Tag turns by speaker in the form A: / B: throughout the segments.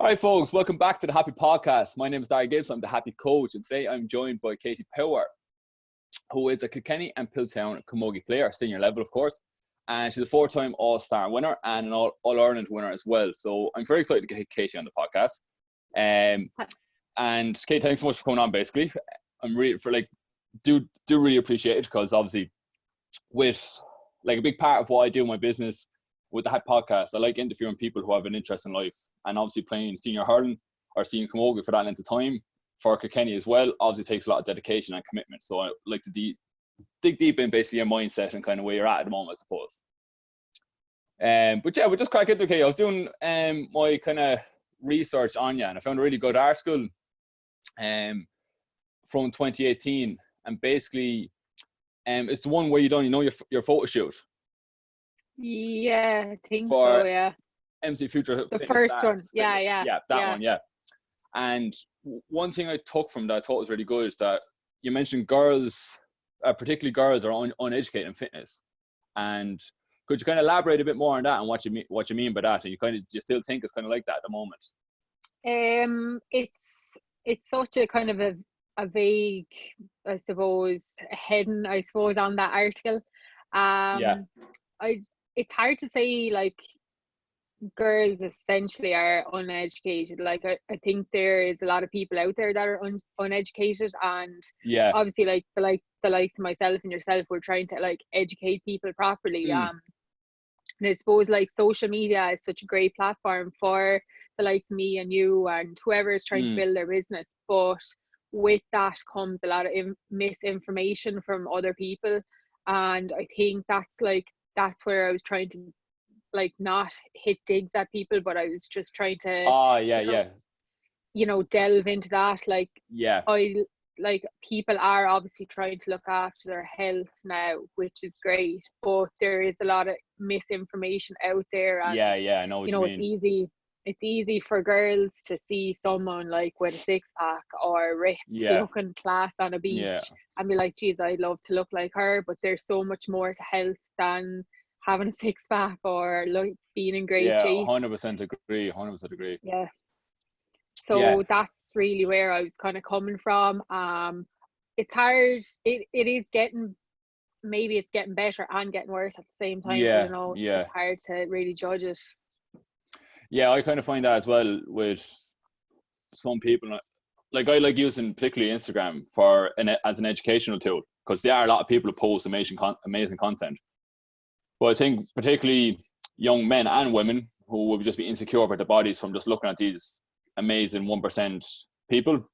A: All right, folks, welcome back to the Happy Podcast. My name is Darry Gibbs. I'm the Happy Coach, and today I'm joined by Katie Power, who is a Kilkenny and Piltown Camogie player, senior level, of course. And she's a four-time All-Star winner and an All-Ireland winner as well. So I'm very excited to get Katie on the podcast. And Katie, thanks so much for coming on, basically. I'm really, do really appreciate it, because obviously with, a big part of what I do in my business with the Happy Podcast, I like interviewing people who have an interest in life, and obviously playing senior hurling or senior camogie for that length of time for Kilkenny as well obviously takes a lot of dedication and commitment. So I like to dig deep in basically your mindset and kind of where you're at the moment, I suppose. But yeah, we'll just crack into it. Okay, I was doing my kind of research on you, and I found a really good article from 2018, and basically it's the one where you done your photo shoot.
B: Yeah, I think
A: for
B: so, yeah.
A: MC Future.
B: The first one. Yeah.
A: Yeah, that one, yeah. And one thing I took from that I thought was really good is that you mentioned girls, particularly girls, are uneducated in fitness. And could you kind of elaborate a bit more on that and what you mean by that? And you still think it's kind of like that at the moment?
B: It's such a kind of a vague, I suppose, heading, on that article. It's hard to say, like, girls essentially are uneducated. Like, I think there is a lot of people out there that are uneducated, and obviously, like the likes of myself and yourself, we're trying to like educate people properly. And I suppose like social media is such a great platform for the likes of me and you and whoever is trying to build their business, but with that comes a lot of misinformation from other people, and I think that's where I was trying to like not hit digs at people, but I was just trying to delve into that. People are obviously trying to look after their health now, which is great, but there is a lot of misinformation out there, and
A: I know what you mean.
B: It's easy for girls to see someone like with a six-pack or ripped looking class on a beach and be like, geez, I'd love to look like her, but there's so much more to health than having a six-pack or like being in great shape.
A: 100% agree.
B: Yeah. So that's really where I was kind of coming from. It's hard. It is getting, maybe it's getting better and getting worse at the same time. I don't know. It's hard to really judge it.
A: Yeah, I kind of find that as well with some people. Like, I like using particularly Instagram as an educational tool, because there are a lot of people who post amazing content. But I think particularly young men and women who would just be insecure about their bodies from just looking at these amazing 1% people,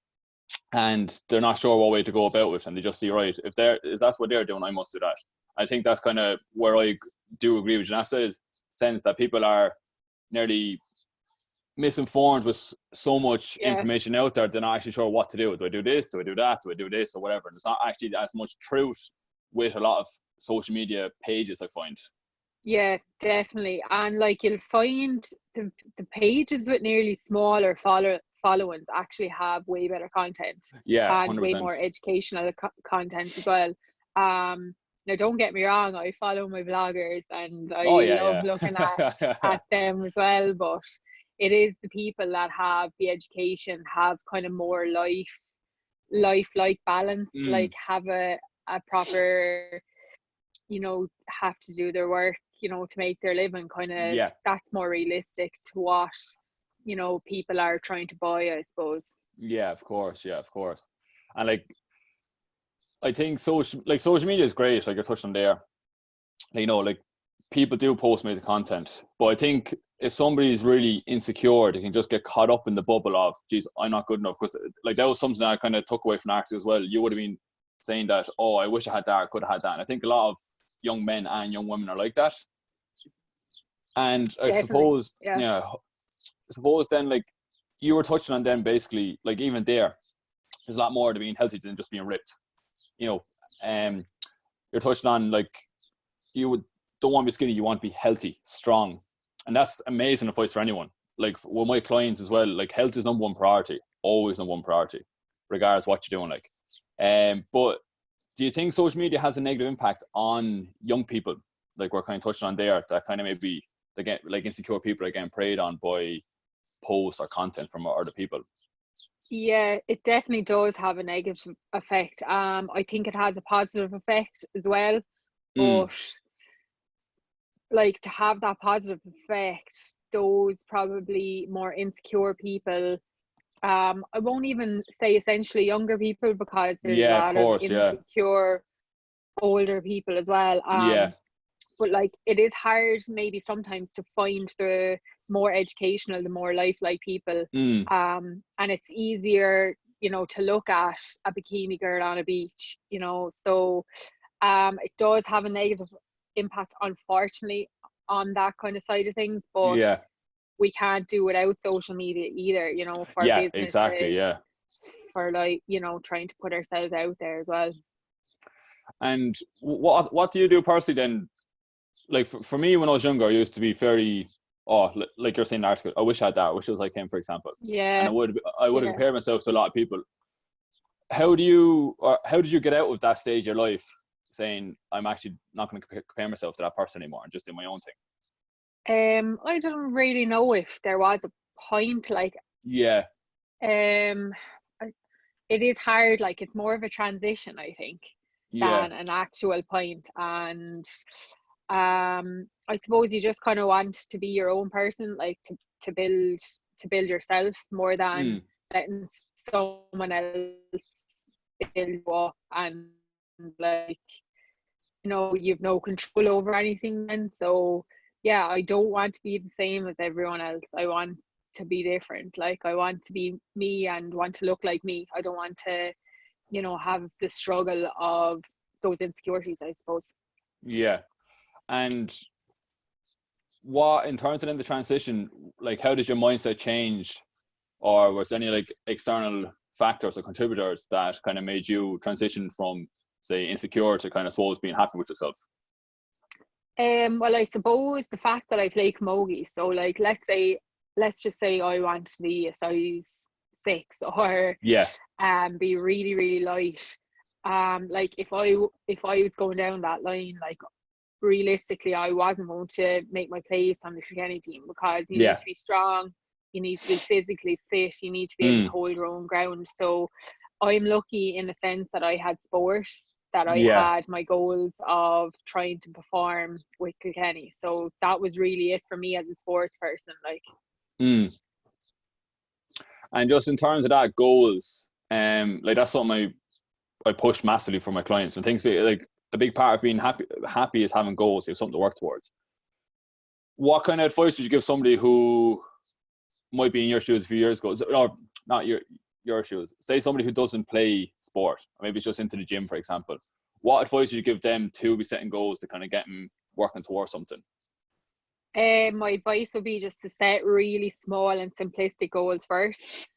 A: and they're not sure what way to go about it, and they just see, right, if that's what they're doing, I must do that. I think that's kind of where I do agree with Janessa's sense that people are nearly misinformed with so much information out there. They're not actually sure what to do. Do I do this? Do I do that? Do I do this? Or whatever. And there's not actually as much truth with a lot of social media pages, I find.
B: Yeah, definitely. And like, you'll find the pages with nearly smaller followings actually have way better content.
A: Yeah,
B: and
A: 100%.
B: Way more educational content as well. Now, don't get me wrong, I follow my vloggers and I love looking at them as well, but it is the people that have the education, have kind of more life-like balance, like have a proper, have to do their work, to make their living, kind of. That's more realistic to what, people are trying to buy, I suppose.
A: Yeah, of course. And like, I think social media is great, like you're touching on there. Like, people do post amazing content, but I think if somebody's really insecure, they can just get caught up in the bubble of, geez, I'm not good enough. Because like, that was something that I kind of took away from the article as well. You would have been saying that, oh, I wish I had that, I could have had that. And I think a lot of young men and young women are like that. And I suppose, then, like, you were touching on then, basically, like, even there's a lot more to being healthy than just being ripped. You're touching on, like, don't want to be skinny, you want to be healthy, strong. And that's amazing advice for anyone. Like, with my clients as well, like, health is number one priority, always number one priority, regardless of what you're doing. Like, but do you think social media has a negative impact on young people? Like, we're kind of touching on there, that kind of maybe they get, like, insecure people are getting preyed on by posts or content from other people?
B: Yeah, it definitely does have a negative effect. I think it has a positive effect as well, but like to have that positive effect, those probably more insecure people, I won't even say essentially younger people, because there's a
A: Of
B: lot of
A: course,
B: insecure older people as well. But like it is hard maybe sometimes to find the more educational, the more lifelike people. And it's easier, you know, to look at a bikini girl on a beach, you know. So it does have a negative impact, unfortunately, on that kind of side of things. But we can't do without social media either, you know, for businesses.
A: Exactly,
B: for like, you know, trying to put ourselves out there as well.
A: And what do you do personally then? Like for me, when I was younger, I used to be very, like you're saying, article, I wish I had that. I wish it was like him, for example. And I would have compared myself to a lot of people. How did you get out of that stage of your life, saying I'm actually not going to compare myself to that person anymore and just do my own thing?
B: I don't really know if there was a point, like it is hard, like it's more of a transition, I think, than an actual point. And I suppose you just kind of want to be your own person, like to build yourself more than letting someone else build you up, and like, you know, you've no control over anything then. So yeah, I don't want to be the same as everyone else. I want to be different. Like I want to be me and want to look like me. I don't want to, you know, have the struggle of those insecurities, I suppose.
A: And what, in terms of in the transition, like how did your mindset change, or was there any like external factors or contributors that kind of made you transition from, say, insecure to kind of, suppose, being happy with yourself?
B: Well, I suppose the fact that I play camogie, so like let's just say I want to be a size 6 or be really, really light. Like if I was going down that line, like realistically I wasn't going to make my place on the Kilkenny team, because you need to be strong, you need to be physically fit, you need to be able to hold your own ground. So I'm lucky in the sense that I had sport, that I had my goals of trying to perform with Kilkenny. So that was really it for me as a sports person. Like
A: and just in terms of that goals, like that's something I push massively for my clients, and things like a big part of being happy is having goals. You have something to work towards. What kind of advice would you give somebody who might be in your shoes a few years ago, or not your shoes, say somebody who doesn't play sport, or maybe it's just into the gym, for example? What advice would you give them to be setting goals to kind of get them working towards something?
B: My advice would be just to set really small and simplistic goals first.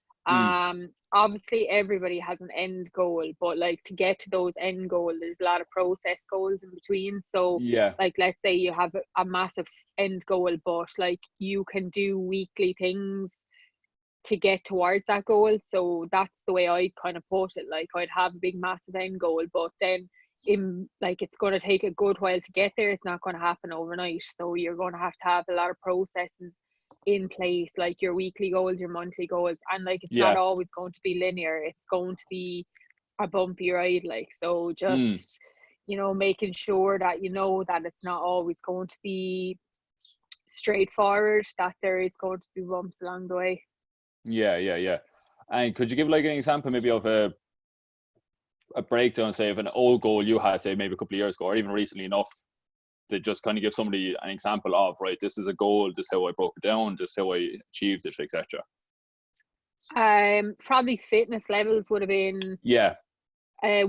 B: Obviously everybody has an end goal, but like to get to those end goals, there's a lot of process goals in between. So like let's say you have a massive end goal, but like you can do weekly things to get towards that goal. So that's the way I kind of put it. Like I'd have a big massive end goal, but then like it's going to take a good while to get there. It's not going to happen overnight, so you're going to have a lot of processes in place, like your weekly goals, your monthly goals, and like it's not always going to be linear. It's going to be a bumpy ride, like, so just you know, making sure that you know that it's not always going to be straightforward, that there is going to be bumps along the way.
A: And could you give like an example maybe of a breakdown, say, of an old goal you had, say maybe a couple of years ago, or even recently enough, to just kind of give somebody an example of, right, this is a goal, this is how I broke it down, this is how I achieved it, etc.?
B: Probably fitness levels would have been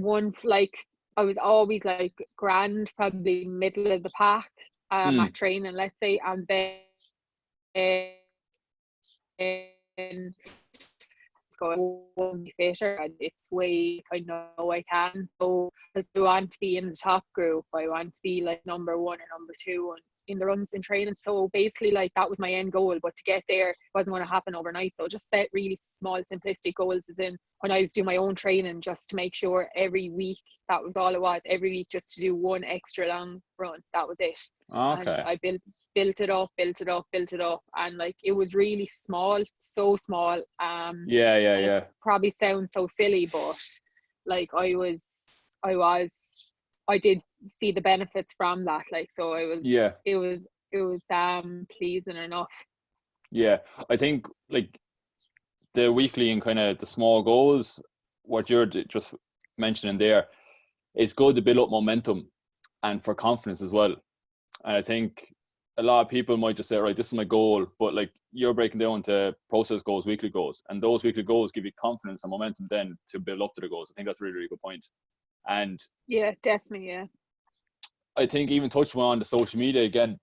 B: one. Like I was always like grand, probably middle of the pack at training, let's say, and then going to be fitter. It's way I know I can. So I want to be in the top group. I want to be like number 1 or number 2, and in the runs in training. So basically, like, that was my end goal, but to get there wasn't going to happen overnight. So just set really small, simplistic goals, as in when I was doing my own training, just to make sure every week, that was all it was, every week, just to do one extra long run. That was it.
A: Okay.
B: And I built it up, and like, it was really small, so small.
A: Yeah.
B: It probably sounds so silly, but like, I did see the benefits from that. Like, so it was pleasing enough.
A: Yeah, I think like the weekly and kind of the small goals, what you're just mentioning there, it's good to build up momentum and for confidence as well. And I think a lot of people might just say, right, this is my goal, but like, you're breaking down to process goals, weekly goals, and those weekly goals give you confidence and momentum then to build up to the goals. I think that's a really, really good point. And
B: yeah, definitely, yeah.
A: I think even touching on the social media again,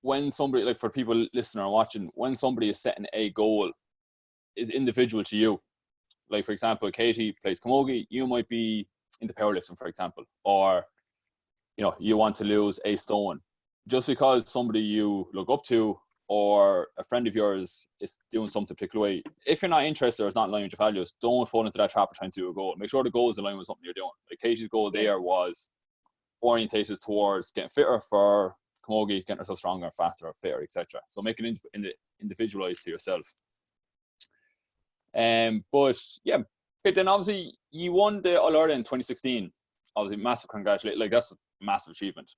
A: when somebody, like, for people listening or watching, when somebody is setting a goal, is individual to you. Like, for example, Katie plays Camogie, you might be into powerlifting, for example, or, you know, you want to lose a stone. Just because somebody you look up to or a friend of yours is doing something particular way, if you're not interested or it's not in line with your values, don't fall into that trap of trying to do a goal. Make sure the goal is aligned with something you're doing. Like, Katie's goal there was orientated towards getting fitter for Camogie, getting herself stronger, faster, fitter, etc. So make it individualized to yourself. But yeah, okay, then obviously you won the All Ireland in 2016. Obviously, massive congratulations. Like, that's a massive achievement.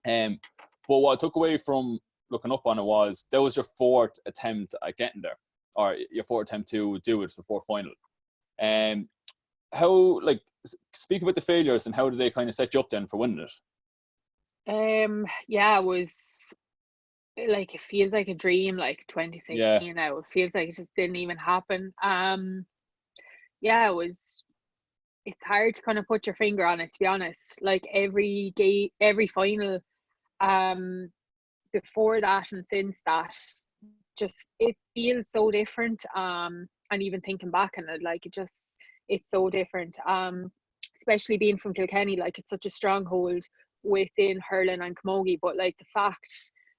A: But what I took away from looking up on it was that was your fourth attempt at getting there, or your fourth attempt to do it for the fourth final. How, like, speak about the failures and how did they kind of set you up then for winning it?
B: Yeah, it was like, it feels like a dream, like 2016 now. It feels like it just didn't even happen. Yeah, it's hard to kind of put your finger on it, to be honest. Like, every final, before that and since that, just, it feels so different. And even thinking back on it, like, it's so different. Especially being from Kilkenny, like, it's such a stronghold within hurling and camogie. But like, the fact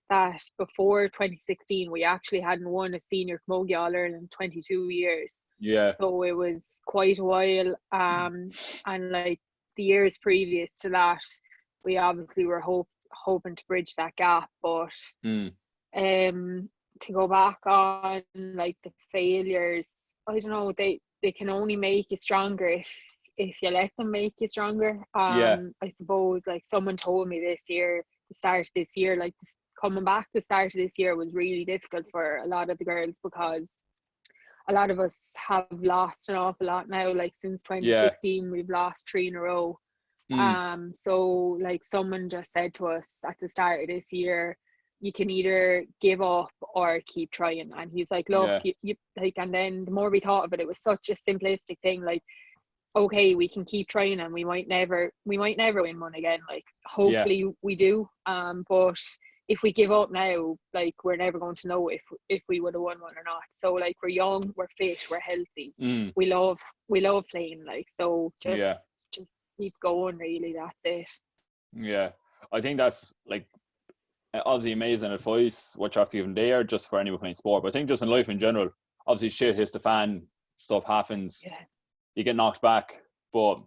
B: that before 2016 we actually hadn't won a senior camogie All Ireland in 22 years.
A: Yeah.
B: So it was quite a while. And like, the years previous to that, we obviously were hoping to bridge that gap. But to go back on, like, the failures, I don't know, they can only make you stronger if you let them make you stronger. I suppose, like, someone told me this year, the start of this year, like, coming back the start of this year was really difficult for a lot of the girls, because a lot of us have lost an awful lot now. Like, since 2016 we've lost 3 in a row. So like, someone just said to us at the start of this year, you can either give up or keep trying. And he's like, look, you like, and then the more we thought of it, it was such a simplistic thing. Like, okay, we can keep trying and we might never win one again. Like, hopefully we do. But if we give up now, like, we're never going to know if we would have won one or not. So like, we're young, we're fit, we're healthy. We love playing, like, so just keep going, really. That's it.
A: Yeah, I think that's, like, obviously amazing advice what you have to give them there, just for anyone playing sport. But I think just in life in general, obviously shit hits the fan, stuff happens, you get knocked back, but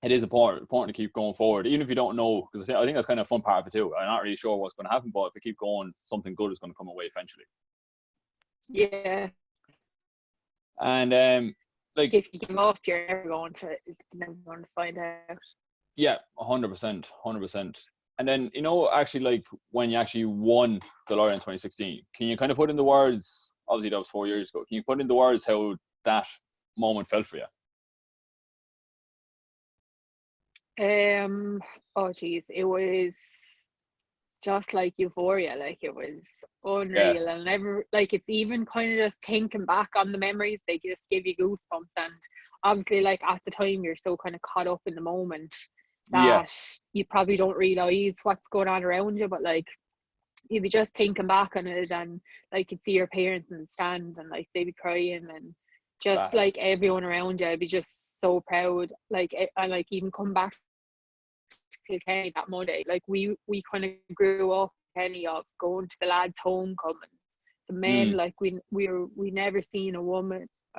A: it is important to keep going forward, even if you don't know, because I think that's kind of a fun part of it too. I'm not really sure what's going to happen, but if we keep going, something good is going to come away eventually.
B: Yeah.
A: And like,
B: if you give up, you're never going to find out.
A: Yeah, 100%. And then, you know, actually, like, when you actually won the All Ireland in 2016, can you kind of put in the words, obviously that was 4 years ago, can you put in the words how that moment felt for you?
B: Oh geez, it was just like euphoria. Like, it was unreal. And never, like, it's even kind of just thinking back on the memories, they just give you goosebumps. And obviously, like, at the time you're so kind of caught up in the moment that you probably don't realize what's going on around you. But like, you'd be just thinking back on it, and like, you'd see your parents in the stand and like, they'd be crying, and just like, everyone around you, I'd be just so proud. Like, and like, even come back to Kilkenny that Monday. Like we kind of grew up Kenny of going to the lads' homecomings. The men, like we never seen a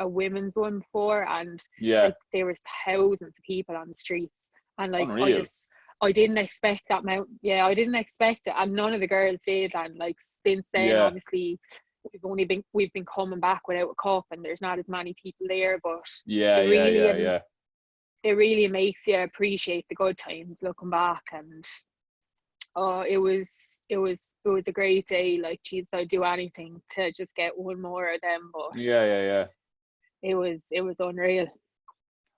B: women's one before, and like there was thousands of people on the streets, and like
A: unreal.
B: I didn't expect that amount. Yeah, I didn't expect it, and none of the girls did. And like since then, obviously, we've been coming back without a cup, and there's not as many people there. But it really makes you appreciate the good times looking back. And it was a great day. Like, geez, I'd do anything to just get one more of them. But it was unreal.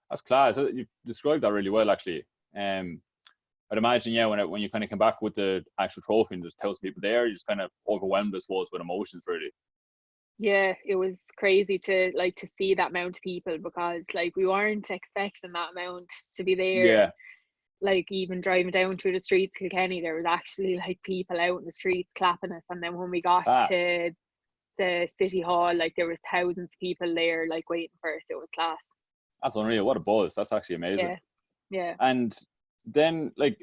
A: That's class. You described that really well, actually. I'd imagine, when you kind of come back with the actual trophy and there's thousands of people there, you're just kind of overwhelmed, I suppose, with emotions, really.
B: Yeah, it was crazy to see that amount of people, because like we weren't expecting that amount to be there.
A: Yeah.
B: Like even driving down through the streets of Kilkenny, there was actually like people out in the streets clapping us. And then when we got to the city hall, like there was thousands of people there, like waiting for us. It was class. That's
A: unreal. What a buzz. That's actually amazing.
B: Yeah.
A: And then, like,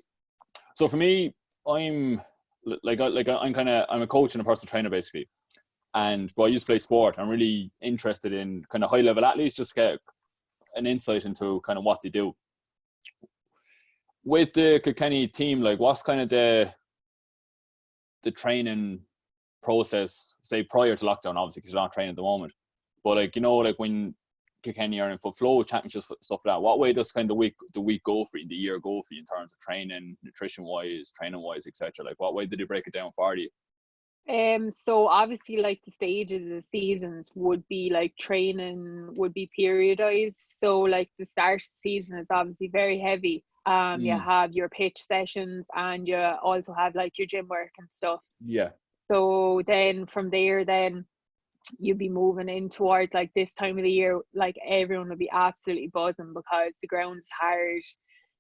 A: so for me, I'm a coach and a personal trainer, basically. But I used to play sport. I'm really interested in kind of high level athletes, just get an insight into kind of what they do. With the Kilkenny team, like, what's kind of the training process, say, prior to lockdown, obviously, because you're not training at the moment. But like, like when Kilkenny are in full flow, championships, stuff like that, what way does kind of the week go for you, the year go for you in terms of training, nutrition wise, training wise, etc.? Like, what way did they break it down for you?
B: So obviously, like, the stages of seasons would be like training would be periodized. So like the start of the season is obviously very heavy. You have your pitch sessions, and you also have like your gym work and stuff.
A: Yeah.
B: So then from there, then you'd be moving in towards like this time of the year, like everyone would be absolutely buzzing because the ground's hard.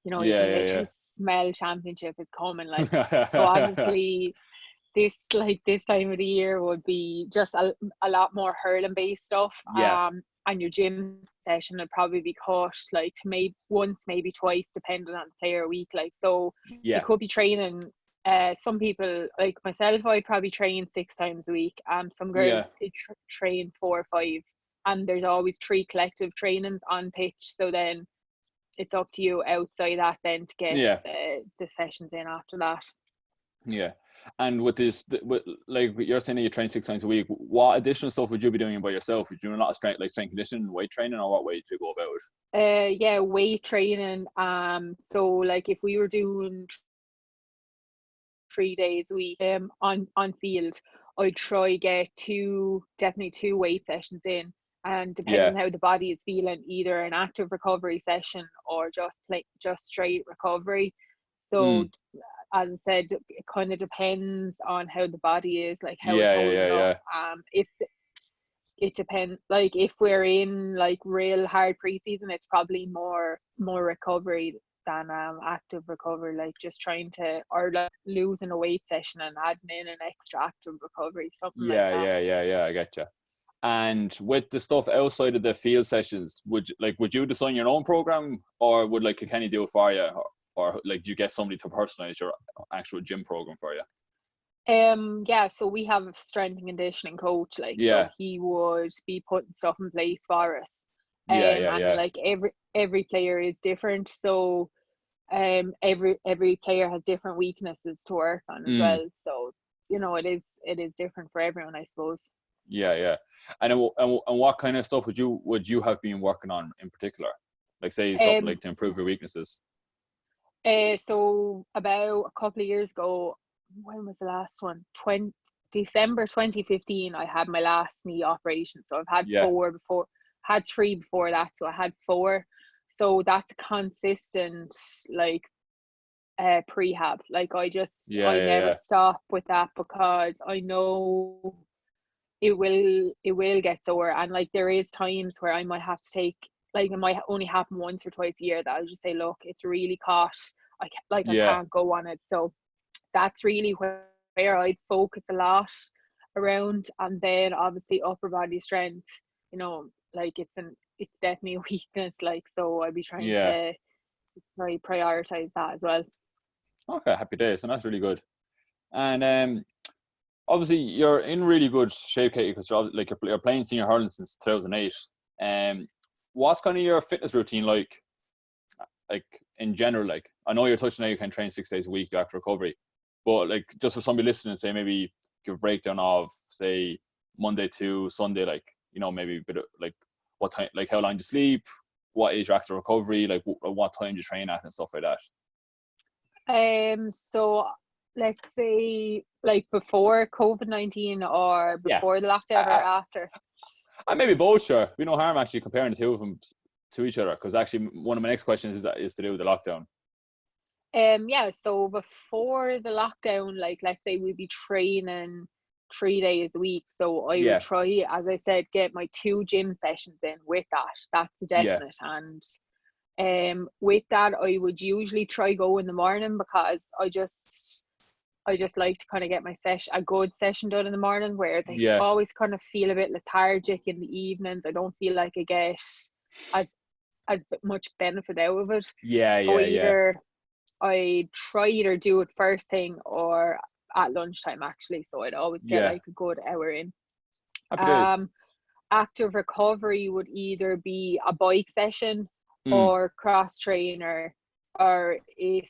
B: You can literally smell championship is coming. Like, so obviously this time of the year would be just a lot more hurling based stuff. And your gym session would probably be cut like to maybe once, maybe twice, depending on the player a week. Like, so you could be training. Some people like myself, I'd probably train 6 times a week. Some girls train 4 or 5, and there's always 3 collective trainings on pitch. So then it's up to you outside that then to get the sessions in after that.
A: Yeah. And with this, like you're saying that you train 6 times a week, what additional stuff would you be doing by yourself? Would you do a lot of strength conditioning, weight training, or what way do you go about
B: it? Weight training. So like if we were doing 3 days a week on field, I'd try get 2 weight sessions in, and depending on how the body is feeling, either an active recovery session or just straight recovery. So as I said, it kind of depends on how the body is, like how it's holding up. If it depends, like if we're in like real hard preseason, it's probably more recovery than active recovery, like just trying to, or like losing a weight session and adding in an extra active recovery, something like that.
A: I get you. And with the stuff outside of the field sessions, would you design your own program, or would like Kilkenny do it for you, or like do you get somebody to personalize your actual gym program for you?
B: So we have a strength and conditioning coach, so he would be putting stuff in place for us. And like every player is different, so every player has different weaknesses to work on as well. So it is different for everyone, I suppose.
A: And what kind of stuff would you have been working on in particular, like say something like to improve your weaknesses?
B: So about a couple of years ago, when was the last one? December 2015, I had my last knee operation. So I've had 4 before, had 3 before that, so I had 4. So that's consistent, like prehab. Like I never stop with that, because I know it will get sore, and like there is times where I might have to take, like it might only happen once or twice a year, that I'll just say, look, it's really caught, I can't go on it. So that's really where I'd focus a lot around. And then obviously upper body strength, like it's definitely a weakness, like, so I'd be trying to prioritize that as well.
A: Okay, happy days, and that's really good. And obviously you're in really good shape, Katie, because you're playing senior hurling since 2008. What's kind of your fitness routine like in general? Like, I know you're touching now you can train 6 days a week after recovery, but like just for somebody listening, say maybe give a breakdown of say Monday to Sunday, like, you know, maybe a bit of like what time, like how long do you sleep, what is your after recovery, like what time do you train at and stuff like that.
B: So let's say like before COVID-19 or before the lockdown or after?
A: And maybe both, sure. We no harm actually comparing the two of them to each other, because actually one of my next questions is to do with the lockdown.
B: Yeah, so before the lockdown, like let's say we'd be training 3 days a week. So I would try, as I said, get my 2 gym sessions in with that. That's definite. And with that, I would usually try go in the morning, because I just like to kind of get my a good session done in the morning, whereas I always kind of feel a bit lethargic in the evenings. I don't feel like I get as much benefit out of it. So either I try either do it first thing or at lunchtime actually. So I'd always get like a good hour in. Active recovery would either be a bike session or cross trainer, or if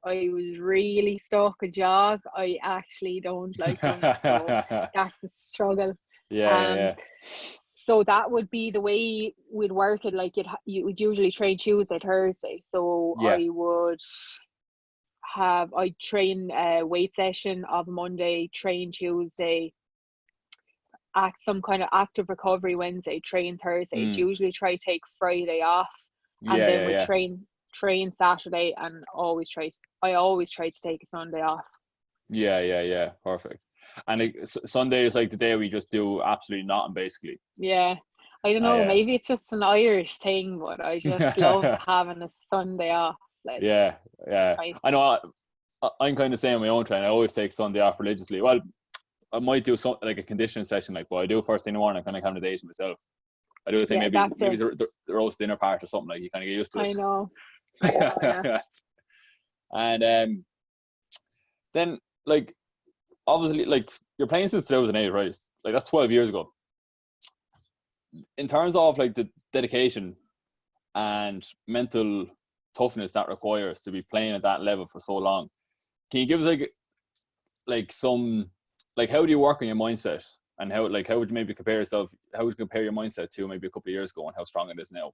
B: I was really stuck a jog, I actually don't like them, so that's a struggle. So that would be the way we'd work it. Like you would usually train Tuesday, Thursday. So I'd train a weight session of Monday, train Tuesday, at some kind of active recovery Wednesday, train Thursday. Usually try to take Friday off, and then we train Saturday, and I always try to take a Sunday off.
A: Perfect. And like, Sunday is like the day we just do absolutely nothing, basically.
B: I don't know, maybe it's just an Irish thing, but I just love having a Sunday off. Like,
A: I know I'm kind of saying my own training. I always take Sunday off religiously. Well, I might do something like a conditioning session, like, but I do first thing in the morning. I kind of have the days myself. I do think maybe the roast dinner part or something, like you kind of get used to it.
B: I know.
A: And then, like, obviously, like, you're playing since 2008, right? Like, that's 12 years ago. In terms of like the dedication and mental toughness that requires to be playing at that level for so long, can you give us like some, like, how do you work on your mindset, and how would you maybe compare yourself? How would you compare your mindset to maybe a couple of years ago, and how strong it is now?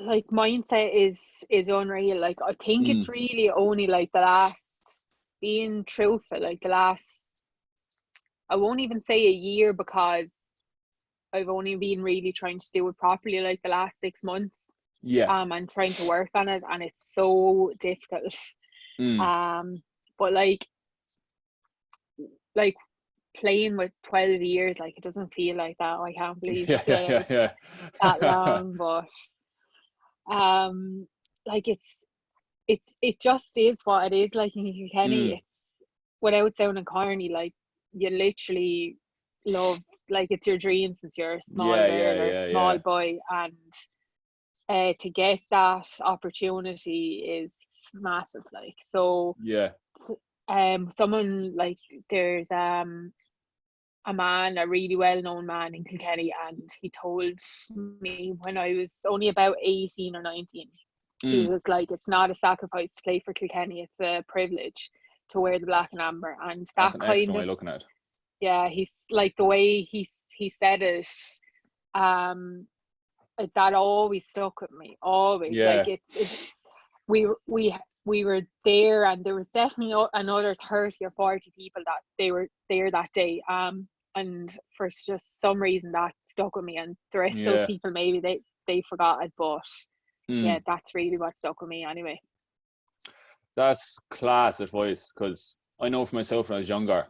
B: Like mindset is unreal. Like, I think it's really only like the last, being truthful, like the last, I won't even say a year, because I've only been really trying to do it properly like the last 6 months. And trying to work on it, and it's so difficult. But like playing with 12 years, like, it doesn't feel like that. I can't believe it's that long. But like it just is what it is. Like in Kilkenny, it's, without sounding corny, like, you literally love, like, it's your dream since you're a small girl or a small boy, and to get that opportunity is massive. Like, so someone like, there's a man, a really well-known man in Kilkenny, and he told me when I was only about 18 or 19, he was like, it's not a sacrifice to play for Kilkenny, it's a privilege to wear the black and amber. And
A: that's
B: that
A: an excellent way of looking at it.
B: He's like, the way he said it, that always stuck with me, always. Like, it's we were there, and there was definitely another 30 or 40 people that they were there that day, and for just some reason that stuck with me, and the rest of those people, maybe they forgot it, but that's really what stuck with me anyway.
A: That's class advice, because I know for myself when I was younger,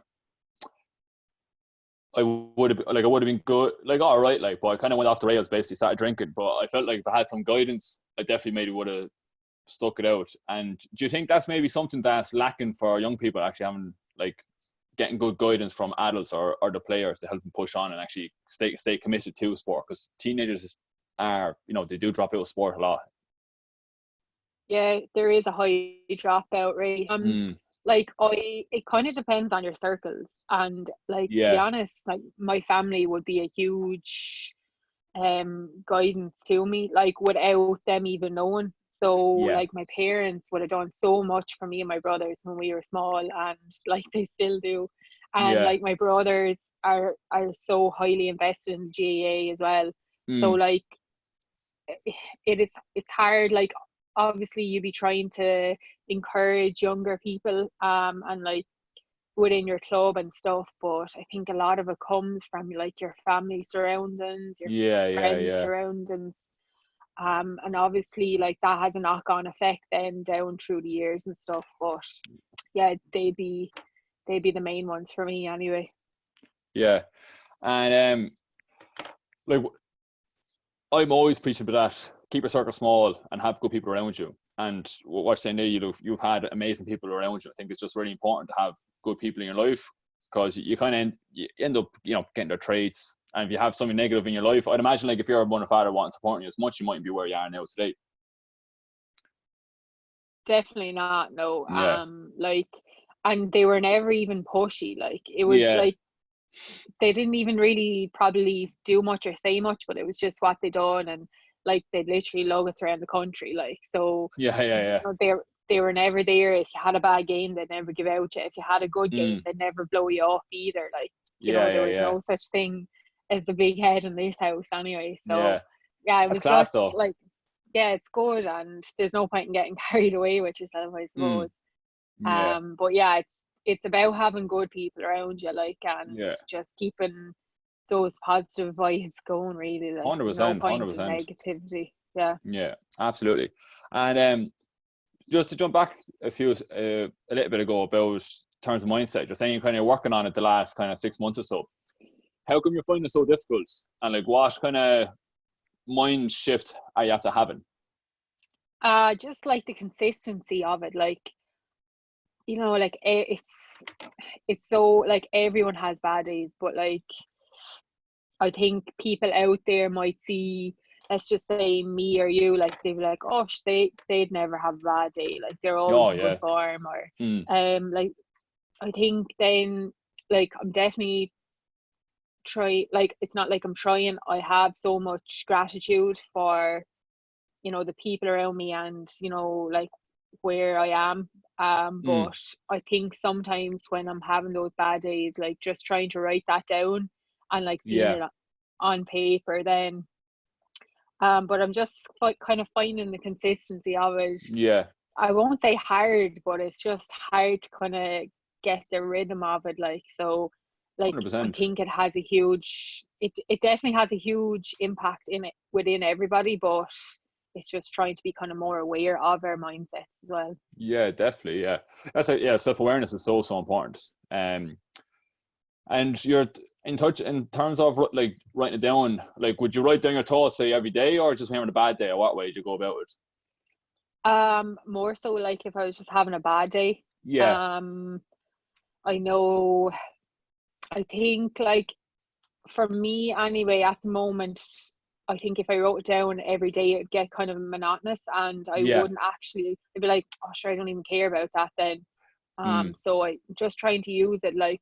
A: I would have been good, like, all right, like, but I kind of went off the rails, basically started drinking. But I felt like if I had some guidance, I definitely maybe would have stuck it out. And do you think that's maybe something that's lacking for young people, actually having, like, getting good guidance from adults or the players to help them push on and actually stay committed to sport? Because teenagers are, you know, they do drop out of sport a lot.
B: Yeah, there is a high dropout rate. Like it kind of depends on your circles, and like to be honest, like my family would be a huge guidance to me, like without them even knowing. So like my parents would have done so much for me and my brothers when we were small, and like they still do. And like my brothers are so highly invested in GAA as well. So like it's hard. Like obviously you'd be trying to encourage younger people and like within your club and stuff, but I think a lot of it comes from like your family surroundings, your friends surroundings, and obviously like that has a knock-on effect then down through the years and stuff. But yeah, they'd be the main ones for me anyway.
A: And like I'm always preaching about that, keep your circle small and have good people around you. And what you're saying there, you've had amazing people around you. I think it's just really important to have good people in your life, because you kind of end up, getting their traits. And if you have something negative in your life, I'd imagine like if you're a mother and father wanting supporting you as much, you mightn't be where you are now today.
B: Definitely not, no. Like, and they were never even pushy. Like it was like they didn't even really probably do much or say much, but it was just what they done, and like they'd literally lug us around the country. Like, so they were never there. If you had a bad game, they'd never give out to you. If you had a good game, they'd never blow you off either. Like, there was no such thing as the big head in this house anyway. So it was just though. Like, it's good, and there's no point in getting carried away with yourself, I suppose. But it's about having good people around you, like, and just keeping those positive vibes going, really. Like,
A: 100%,
B: no point
A: 100%.
B: in negativity. Yeah,
A: absolutely. And just to jump back a little bit ago about terms of mindset, just saying you're kind of working on it the last kind of 6 months or so. How come you're finding it so difficult, and like what kind of mind shift are you after having?
B: Just like the consistency of it, like, like it's so, like, everyone has bad days, but like I think people out there might see, let's just say me or you, like they'd be like, oh, they'd never have a bad day, like they're all in good form, or like I think then, like, I'm definitely it's not like I'm trying, I have so much gratitude for the people around me, and like where I am, but I think sometimes when I'm having those bad days, like just trying to write that down and like seeing it on paper then, but I'm just kind of finding the consistency of it. I won't say hard, but it's just hard to kind of get the rhythm of it, like, so like 100%. I think it has a huge, it definitely has a huge impact within everybody, but it's just trying to be kind of more aware of our mindsets as well.
A: Yeah, definitely. Yeah, self-awareness is so important. And you're in touch in terms of like writing it down. Like, would you write down your thoughts, say, every day, or just when you're having a bad day, or what way would you go about it?
B: More so like if I was just having a bad day. I think, like, for me anyway, at the moment, I think if I wrote it down every day, it'd get kind of monotonous, and I wouldn't actually, I'd be like, oh sure, I don't even care about that then. So I just trying to use it, like,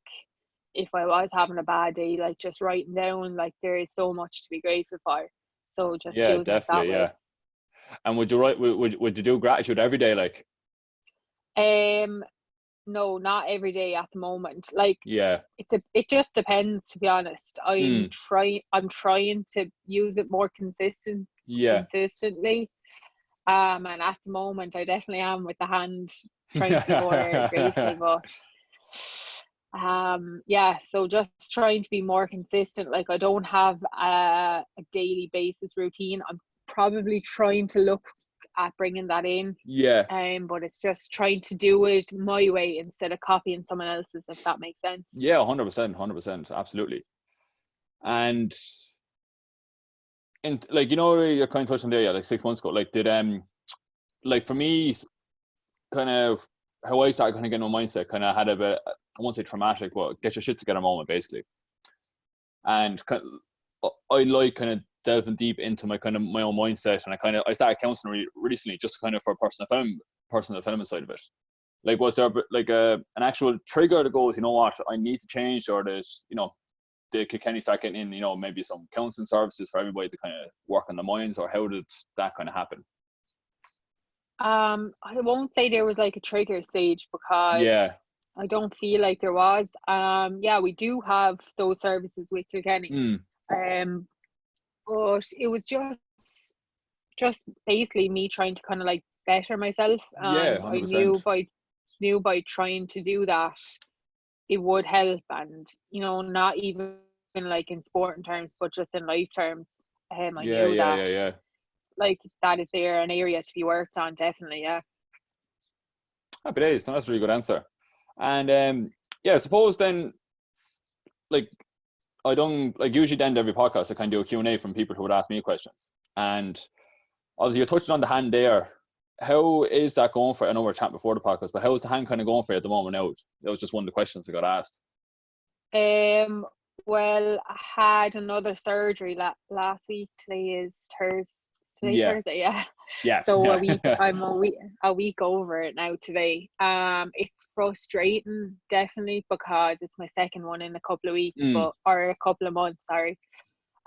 B: if I was having a bad day, like just writing down, like, there is so much to be grateful for. So just use it that way.
A: And would you write? Would you do gratitude every day, like?
B: No, not every day at the moment. Like, it just depends, to be honest. I'm trying to use it more consistently. And at the moment I definitely am with the hand trying to be more grateful, but so just trying to be more consistent. Like, I don't have a daily basis routine. I'm probably trying to look at bringing that in, but it's just trying to do it my way instead of copying someone else's, if that makes sense.
A: 100%, absolutely. And like, you're kind of touching on there, like 6 months ago, like, did like, for me, kind of how I started kind of getting my mindset, kind of had a bit, I won't say traumatic, but get your shit together moment, basically. And I like kind of delving deep into my own mindset, and I started counseling recently, just kind of for personal development side of it. Like, was there like an actual trigger that goes, you know what, I need to change, or there's, you know, did Kilkenny start getting in, you know, maybe some counseling services for everybody to kind of work on the minds, or how did that kind of happen?
B: I won't say there was like a trigger stage, because I don't feel like there was. Yeah, we do have those services with Kilkenny. But it was just basically me trying to kind of like better myself, and
A: 100%.
B: I knew by trying to do that it would help, and you know, not even like in sporting terms, but just in life terms. I knew that like that is there an area to be worked on, definitely.
A: Happy days. That's a really good answer. And I suppose then, like, I don't, like, usually at the end of every podcast I kind of do a Q&A from people who would ask me questions, and obviously you're touching on the hand there. How is that going for, I know we're chatting before the podcast, but how is the hand kind of going for you at the moment now? That was just one of the questions I got asked.
B: Well, I had another surgery last week. Today is Thursday,
A: yeah.
B: So I'm a week over it now today. It's frustrating, definitely, because it's my second one in a couple of weeks, or a couple of months, sorry.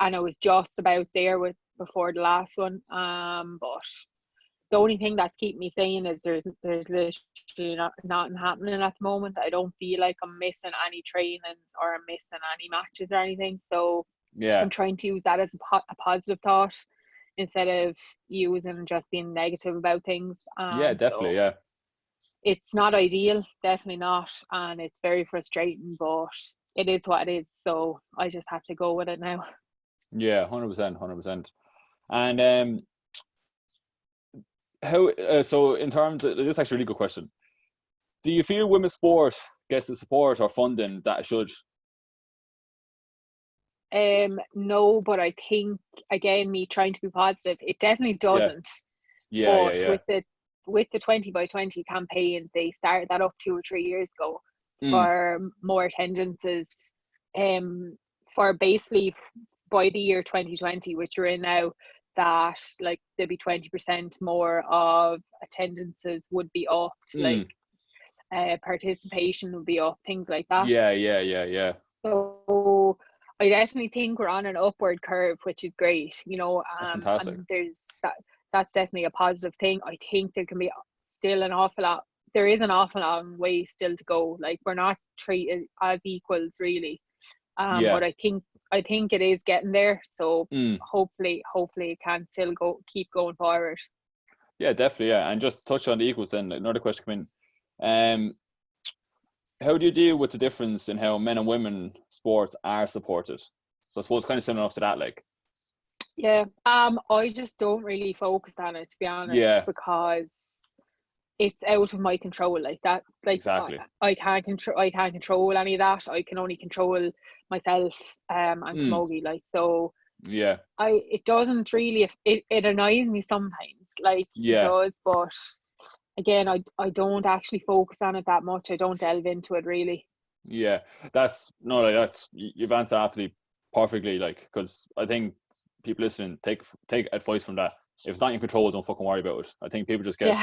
B: And I was just about there before the last one. But the only thing that's keeping me sane is there's literally nothing happening at the moment. I don't feel like I'm missing any trainings or I'm missing any matches or anything. So I'm trying to use that as a positive thought instead of using just being negative about things.
A: Definitely.
B: So it's not ideal, definitely not, and it's very frustrating, but it is what it is. So I just have to go with it now.
A: 100%. And how so in terms of, this is actually a really good question, do you feel women's sport gets the support or funding that it should?
B: No, but I think, again, me trying to be positive, it definitely doesn't. With the 20 by 20 campaign, they started that up 2 or 3 years ago for more attendances, for basically by the year 2020, which we're in now, that like there'd be 20% more of attendances would be upped, like participation would be up, things like that. So I definitely think we're on an upward curve, which is great, you know.
A: That's fantastic.
B: And that's definitely a positive thing. I think there can be still an awful lot. There is an awful long way still to go. Like, we're not treated as equals, really. But I think it is getting there. So hopefully it can still keep going forward.
A: Yeah, definitely. Yeah, and just touch on the equals. Then another question come in. How do you deal with the difference in how men and women sports are supported? So I suppose kind of similar enough to that, like.
B: Yeah. I just don't really focus on it, to be honest, because it's out of my control, like that. Like,
A: exactly.
B: I can't control any of that. I can only control myself and Camogie, like, so.
A: Yeah.
B: It doesn't really. It annoys me sometimes, like it does, but again, I don't actually focus on it that much. I don't delve into it really.
A: Yeah, you've answered Athlete perfectly, like, because I think people listening take advice from that. If it's not in control, don't fucking worry about it. I think people just get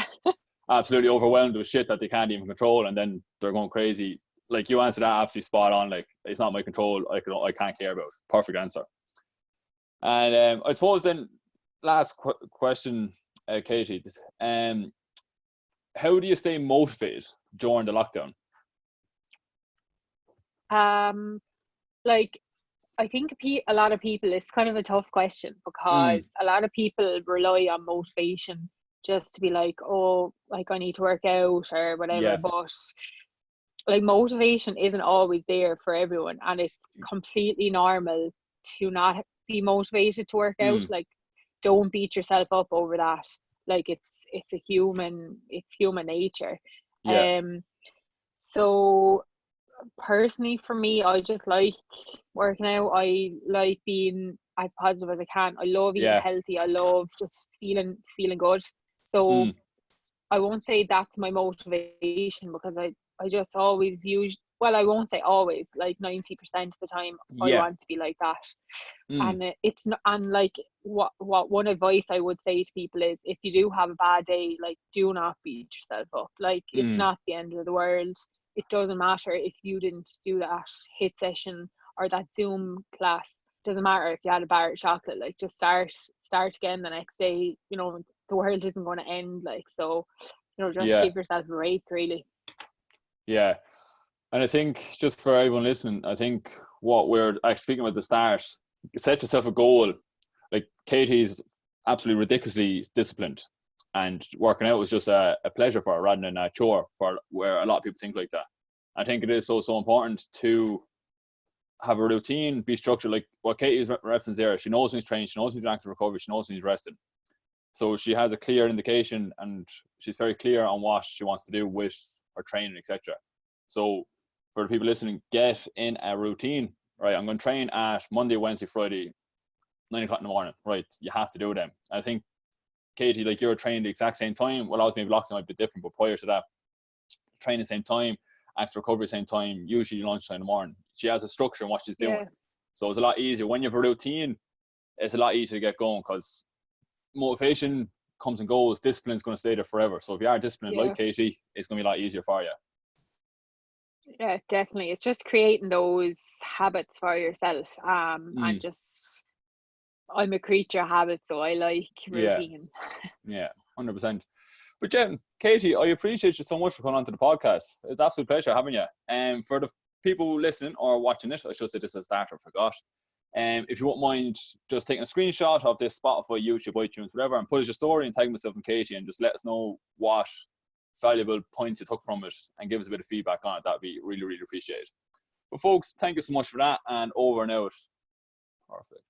A: absolutely overwhelmed with shit that they can't even control, and then they're going crazy. Like, you answered that absolutely spot on. Like, it's not my control. I can't care about it. Perfect answer. And I suppose then, last question, Katie. How do you stay motivated during the lockdown?
B: Like, I think a lot of people, it's kind of a tough question, because a lot of people rely on motivation just to be like, oh, like, I need to work out or whatever. But like, motivation isn't always there for everyone, and it's completely normal to not be motivated to work out. Like, don't beat yourself up over that. Like, it's human nature. So personally, for me, I just like working out. I like being as positive as I can. I love eating healthy. I love just feeling good. So I won't say that's my motivation, because I just always well, I won't say always, like 90% of the time, I want to be like that. And it's not, and like what one advice I would say to people is, if you do have a bad day, like, do not beat yourself up. Like, it's not the end of the world. It doesn't matter if you didn't do that HIIT session or that Zoom class. It doesn't matter if you had a bar of chocolate. Like, just start again the next day. You know, the world isn't going to end. Like, so, you know, just give yourself a break, really.
A: Yeah. And I think, just for everyone listening, I think what we're speaking about at the start, set yourself a goal. Like, Katie's absolutely ridiculously disciplined, and working out was just a pleasure for her rather than a chore, for where a lot of people think like that. I think it is so important to have a routine, be structured. Like what Katie's referenced there, she knows when he's training, she knows when he's active recovery, she knows when he's resting. So she has a clear indication, and she's very clear on what she wants to do with her training, etc. So for the people listening, get in a routine, right? I'm going to train at Monday, Wednesday, Friday, 9 o'clock in the morning, right? You have to do them. I think, Katie, like, you're training the exact same time. Well, I was maybe locked in, might be different, but prior to that, training the same time, active recovery same time, usually lunchtime in the morning. She has a structure in what she's doing. So it's a lot easier. When you have a routine, it's a lot easier to get going, because motivation comes and goes. Discipline's going to stay there forever. So if you are disciplined like Katie, it's going to be a lot easier for you.
B: Yeah, definitely. It's just creating those habits for yourself. And just, I'm a creature of habit, so I like routine.
A: Yeah, 100%. But Jen, Katie, I appreciate you so much for coming on to the podcast. It's an absolute pleasure having you. For the people listening or watching it, I should say this as a starter, I forgot. If you won't mind just taking a screenshot of this Spotify, YouTube, iTunes, whatever, and put as your story and tag myself and Katie, and just let us know what valuable points you took from it, and give us a bit of feedback on it. That'd be really, really appreciated. But folks, thank you so much for that, and over and out. Perfect.